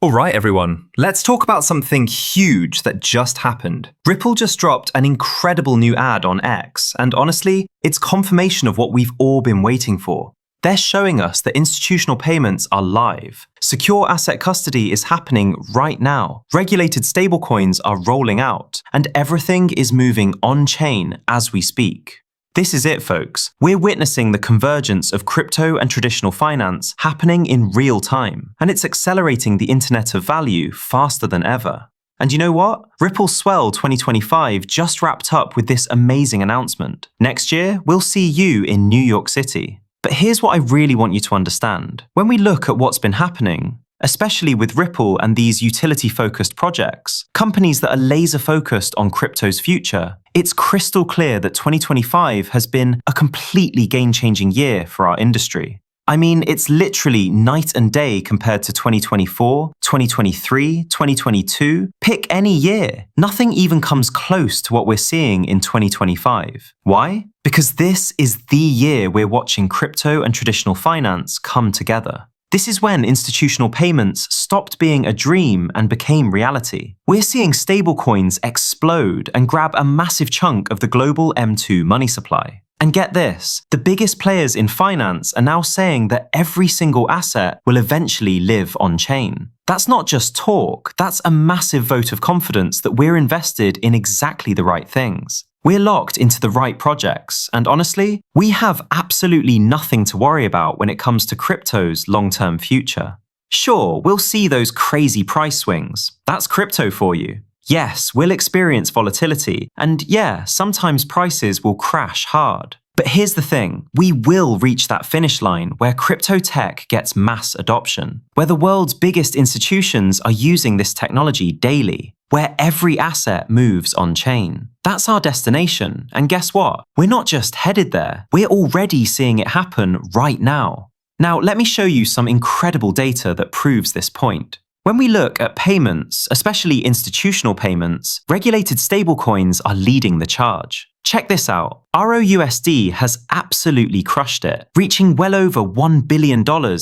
Alright everyone, let's talk about something huge that just happened. Ripple just dropped an incredible new ad on X, and honestly, it's confirmation of what we've all been waiting for. They're showing us that institutional payments are live. Secure asset custody is happening right now. Regulated stablecoins are rolling out, and everything is moving on-chain as we speak. This is it, folks. We're witnessing the convergence of crypto and traditional finance happening in real time, and it's accelerating the internet of value faster than ever. And you know what? Ripple Swell 2025 just wrapped up with this amazing announcement. Next year, we'll see you in New York City. But here's what I really want you to understand. When we look at what's been happening, especially with Ripple and these utility-focused projects, companies that are laser-focused on crypto's future, it's crystal clear that 2025 has been a completely game-changing year for our industry. I mean, it's literally night and day compared to 2024, 2023, 2022. Pick any year. Nothing even comes close to what we're seeing in 2025. Why? Because this is the year we're watching crypto and traditional finance come together. This is when institutional payments stopped being a dream and became reality. We're seeing stablecoins explode and grab a massive chunk of the global M2 money supply. And get this, the biggest players in finance are now saying that every single asset will eventually live on-chain. That's not just talk, that's a massive vote of confidence that we're invested in exactly the right things. We're locked into the right projects, and honestly, we have absolutely nothing to worry about when it comes to crypto's long-term future. Sure, we'll see those crazy price swings. That's crypto for you. Yes, we'll experience volatility, and yeah, sometimes prices will crash hard. But here's the thing, we will reach that finish line where crypto tech gets mass adoption, where the world's biggest institutions are using this technology daily, where every asset moves on-chain. That's our destination, and guess what? We're not just headed there, we're already seeing it happen right now. Now, let me show you some incredible data that proves this point. When we look at payments, especially institutional payments, regulated stablecoins are leading the charge. Check this out. ROUSD has absolutely crushed it, reaching well over $1 billion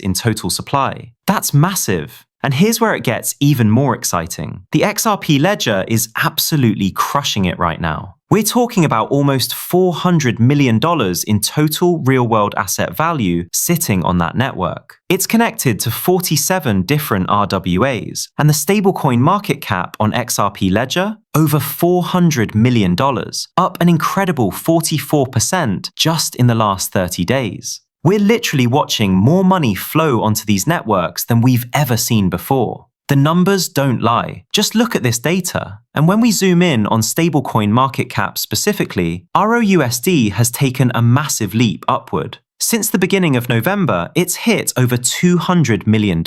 in total supply. That's massive. And here's where it gets even more exciting. The XRP ledger is absolutely crushing it right now. We're talking about almost $400 million in total real-world asset value sitting on that network. It's connected to 47 different RWAs, and the stablecoin market cap on XRP Ledger, over $400 million, up an incredible 44% just in the last 30 days. We're literally watching more money flow onto these networks than we've ever seen before. The numbers don't lie. Just look at this data. And when we zoom in on stablecoin market cap specifically, ROUSD has taken a massive leap upward. Since the beginning of November, it's hit over $200 million.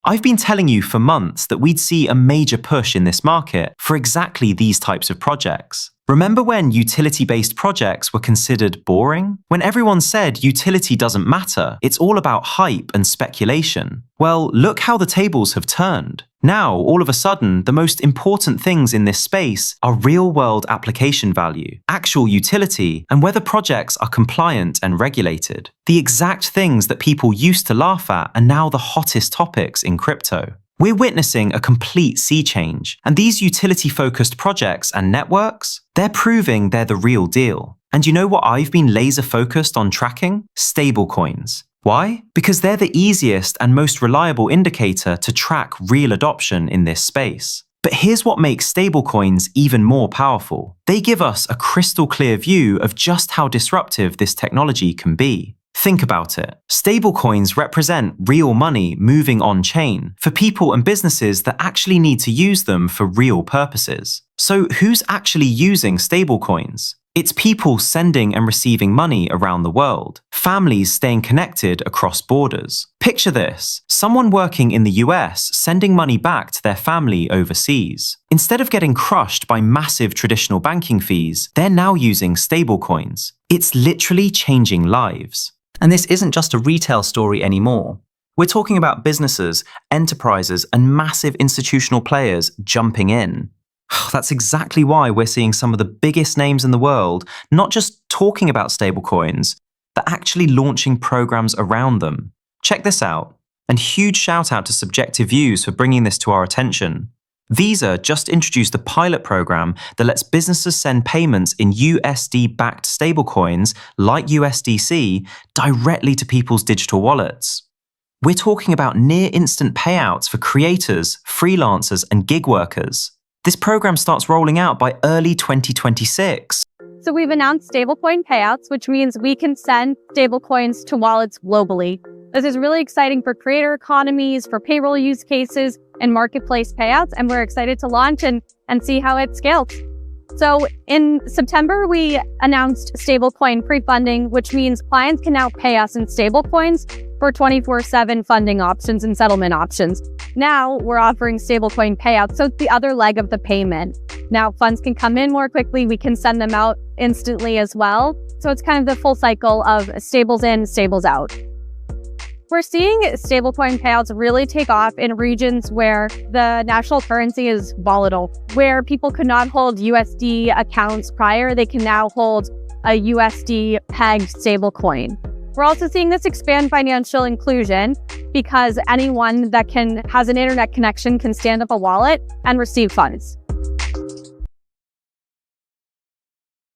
I've been telling you for months that we'd see a major push in this market for exactly these types of projects. Remember when utility-based projects were considered boring? When everyone said utility doesn't matter, it's all about hype and speculation. Well, look how the tables have turned. Now, all of a sudden, the most important things in this space are real-world application value, actual utility, and whether projects are compliant and regulated. The exact things that people used to laugh at are now the hottest topics in crypto. We're witnessing a complete sea change, and these utility-focused projects and networks, they're proving they're the real deal. And you know what I've been laser-focused on tracking? Stablecoins. Why? Because they're the easiest and most reliable indicator to track real adoption in this space. But here's what makes stablecoins even more powerful. They give us a crystal clear view of just how disruptive this technology can be. Think about it. Stablecoins represent real money moving on-chain for people and businesses that actually need to use them for real purposes. So who's actually using stablecoins? It's people sending and receiving money around the world, families staying connected across borders. Picture this, someone working in the US sending money back to their family overseas. Instead of getting crushed by massive traditional banking fees, they're now using stablecoins. It's literally changing lives. And this isn't just a retail story anymore. We're talking about businesses, enterprises, and massive institutional players jumping in. That's exactly why we're seeing some of the biggest names in the world not just talking about stablecoins, but actually launching programs around them. Check this out. And huge shout out to Subjective Views for bringing this to our attention. Visa just introduced a pilot program that lets businesses send payments in USD-backed stablecoins like USDC directly to people's digital wallets. We're talking about near-instant payouts for creators, freelancers, and gig workers. This program starts rolling out by early 2026. So we've announced stablecoin payouts, which means we can send stablecoins to wallets globally. This is really exciting for creator economies, for payroll use cases, and marketplace payouts, and we're excited to launch and see how it scales. So in September, we announced stablecoin pre-funding, which means clients can now pay us in stablecoins for 24/7 funding options and settlement options. Now we're offering stablecoin payouts, so it's the other leg of the payment. Now funds can come in more quickly, we can send them out instantly as well. So it's kind of the full cycle of stables in, stables out. We're seeing stablecoin payouts really take off in regions where the national currency is volatile, where people could not hold USD accounts prior, they can now hold a USD pegged stablecoin. We're also seeing this expand financial inclusion because anyone that has an internet connection can stand up a wallet and receive funds.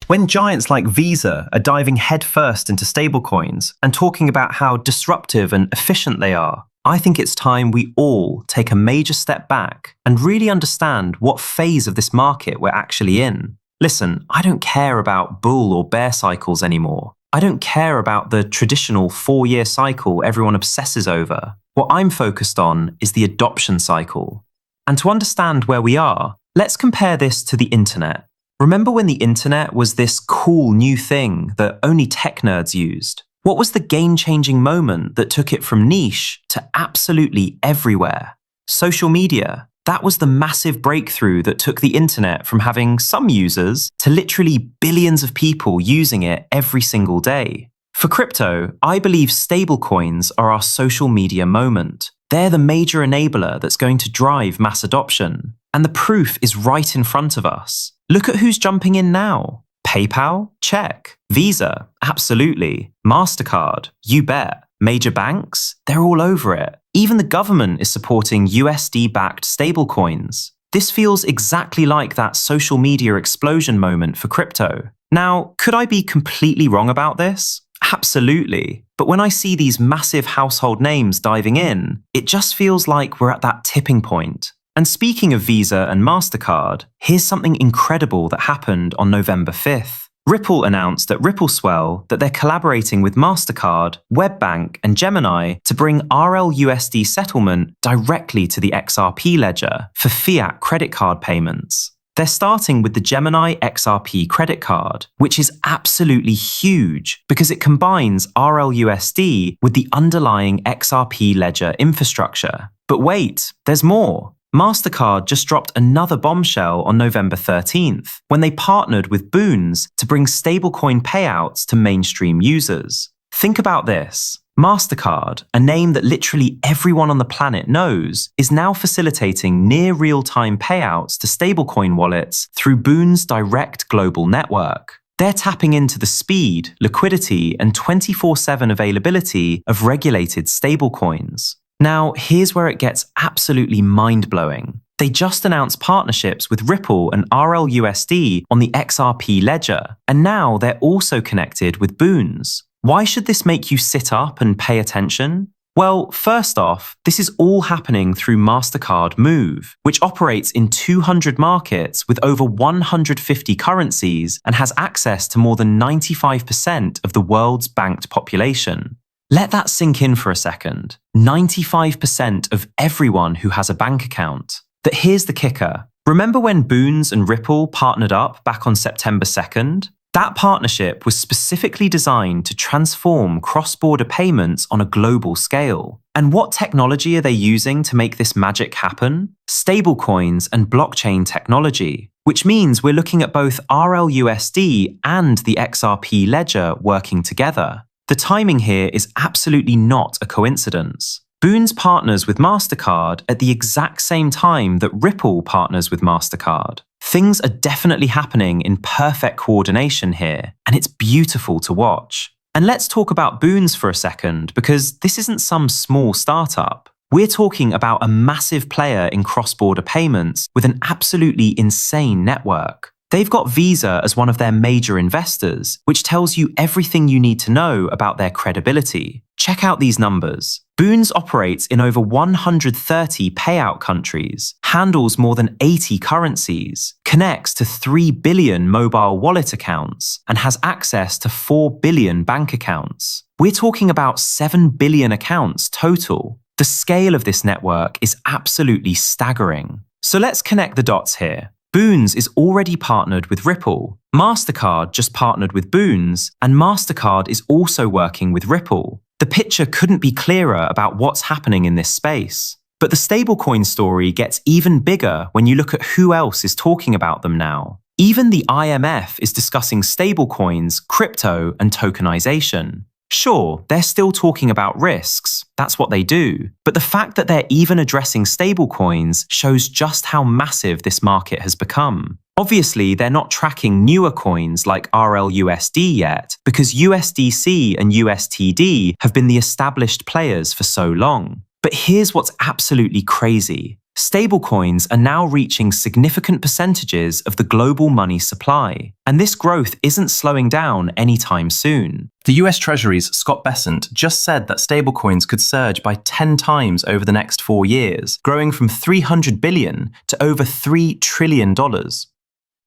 When giants like Visa are diving headfirst into stablecoins and talking about how disruptive and efficient they are, I think it's time we all take a major step back and really understand what phase of this market we're actually in. Listen, I don't care about bull or bear cycles anymore. I don't care about the traditional 4-year cycle everyone obsesses over. What I'm focused on is the adoption cycle. And to understand where we are, let's compare this to the internet. Remember when the internet was this cool new thing that only tech nerds used? What was the game-changing moment that took it from niche to absolutely everywhere? Social media. That was the massive breakthrough that took the internet from having some users to literally billions of people using it every single day. For crypto, I believe stablecoins are our social media moment. They're the major enabler that's going to drive mass adoption. And the proof is right in front of us. Look at who's jumping in now. PayPal? Check. Visa? Absolutely. MasterCard? You bet. Major banks? They're all over it. Even the government is supporting USD-backed stablecoins. This feels exactly like that social media explosion moment for crypto. Now, could I be completely wrong about this? Absolutely. But when I see these massive household names diving in, it just feels like we're at that tipping point. And speaking of Visa and MasterCard, here's something incredible that happened on November 5th. Ripple announced at RippleSwell that they're collaborating with MasterCard, WebBank, and Gemini to bring RLUSD settlement directly to the XRP ledger for fiat credit card payments. They're starting with the Gemini XRP credit card, which is absolutely huge because it combines RLUSD with the underlying XRP ledger infrastructure. But wait, there's more. MasterCard just dropped another bombshell on November 13th when they partnered with Boons to bring stablecoin payouts to mainstream users. Think about this. MasterCard, a name that literally everyone on the planet knows, is now facilitating near real-time payouts to stablecoin wallets through Boons' direct global network. They're tapping into the speed, liquidity, and 24/7 availability of regulated stablecoins. Now, here's where it gets absolutely mind-blowing. They just announced partnerships with Ripple and RLUSD on the XRP ledger, and now they're also connected with Boons. Why should this make you sit up and pay attention? Well, first off, this is all happening through MasterCard Move, which operates in 200 markets with over 150 currencies and has access to more than 95% of the world's banked population. Let that sink in for a second. 95% of everyone who has a bank account. But here's the kicker. Remember when Boons and Ripple partnered up back on September 2nd? That partnership was specifically designed to transform cross-border payments on a global scale. And what technology are they using to make this magic happen? Stablecoins and blockchain technology, which means we're looking at both RLUSD and the XRP ledger working together. The timing here is absolutely not a coincidence. Boons partners with MasterCard at the exact same time that Ripple partners with MasterCard. Things are definitely happening in perfect coordination here, and it's beautiful to watch. And let's talk about Boons for a second, because this isn't some small startup. We're talking about a massive player in cross-border payments with an absolutely insane network. They've got Visa as one of their major investors, which tells you everything you need to know about their credibility. Check out these numbers. Boons operates in over 130 payout countries, handles more than 80 currencies, connects to 3 billion mobile wallet accounts, and has access to 4 billion bank accounts. We're talking about 7 billion accounts total. The scale of this network is absolutely staggering. So let's connect the dots here. Boons is already partnered with Ripple. MasterCard just partnered with Boons, and MasterCard is also working with Ripple. The picture couldn't be clearer about what's happening in this space. But the stablecoin story gets even bigger when you look at who else is talking about them now. Even the IMF is discussing stablecoins, crypto, and tokenization. Sure, they're still talking about risks. That's what they do. But the fact that they're even addressing stablecoins shows just how massive this market has become. Obviously, they're not tracking newer coins like RLUSD yet, because USDC and USTD have been the established players for so long. But here's what's absolutely crazy. Stablecoins are now reaching significant percentages of the global money supply, and this growth isn't slowing down anytime soon. The US Treasury's Scott Bessent just said that stablecoins could surge by 10 times over the next 4 years, growing from $300 billion to over $3 trillion.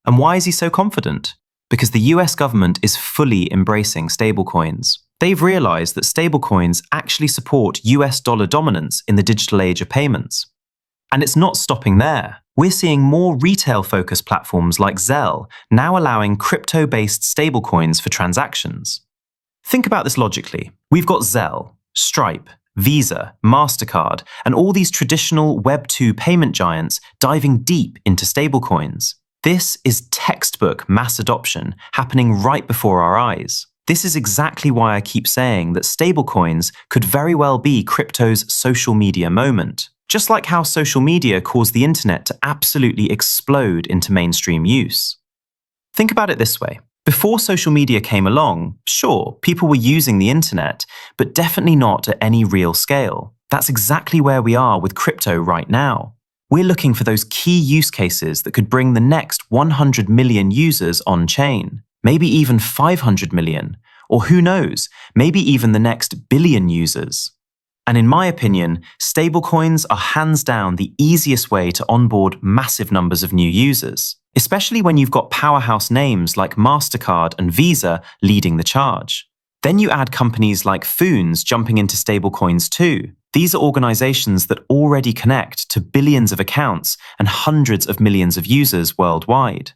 And why is he so confident? Because the US government is fully embracing stablecoins. They've realized that stablecoins actually support US dollar dominance in the digital age of payments. And it's not stopping there. We're seeing more retail-focused platforms like Zelle now allowing crypto-based stablecoins for transactions. Think about this logically. We've got Zelle, Stripe, Visa, MasterCard, and all these traditional Web2 payment giants diving deep into stablecoins. This is textbook mass adoption happening right before our eyes. This is exactly why I keep saying that stablecoins could very well be crypto's social media moment. Just like how social media caused the internet to absolutely explode into mainstream use. Think about it this way. Before social media came along, sure, people were using the internet, but definitely not at any real scale. That's exactly where we are with crypto right now. We're looking for those key use cases that could bring the next 100 million users on-chain, maybe even 500 million, or who knows, maybe even the next billion users. And in my opinion, stablecoins are hands down the easiest way to onboard massive numbers of new users, especially when you've got powerhouse names like MasterCard and Visa leading the charge. Then you add companies like Foons jumping into stablecoins too. These are organizations that already connect to billions of accounts and hundreds of millions of users worldwide.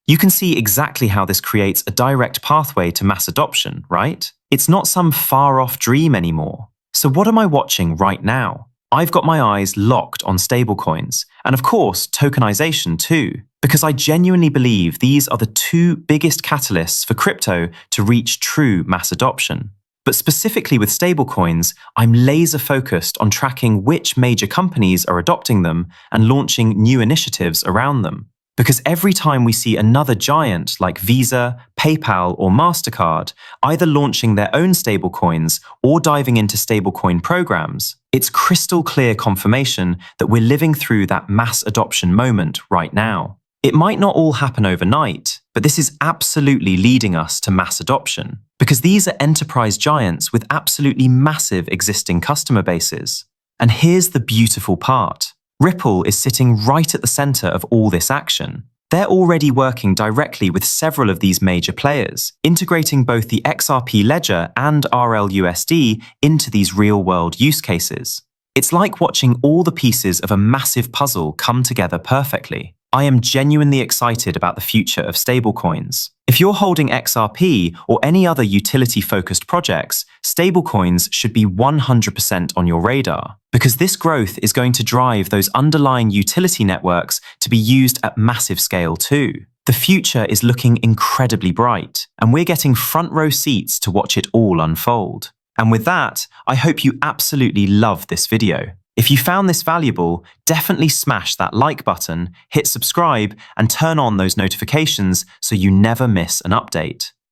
You can see exactly how this creates a direct pathway to mass adoption, right? It's not some far-off dream anymore. So what am I watching right now? I've got my eyes locked on stablecoins, and of course, tokenization too, because I genuinely believe these are the two biggest catalysts for crypto to reach true mass adoption. But specifically with stablecoins, I'm laser focused on tracking which major companies are adopting them and launching new initiatives around them. Because every time we see another giant like Visa, PayPal, or MasterCard either launching their own stablecoins or diving into stablecoin programs, it's crystal clear confirmation that we're living through that mass adoption moment right now. It might not all happen overnight, but this is absolutely leading us to mass adoption, because these are enterprise giants with absolutely massive existing customer bases. And here's the beautiful part. Ripple is sitting right at the center of all this action. They're already working directly with several of these major players, integrating both the XRP ledger and RLUSD into these real-world use cases. It's like watching all the pieces of a massive puzzle come together perfectly. I am genuinely excited about the future of stablecoins. If you're holding XRP or any other utility-focused projects, stablecoins should be 100% on your radar, because this growth is going to drive those underlying utility networks to be used at massive scale too. The future is looking incredibly bright, and we're getting front-row seats to watch it all unfold. And with that, I hope you absolutely love this video. If you found this valuable, definitely smash that like button, hit subscribe, and turn on those notifications so you never miss an update.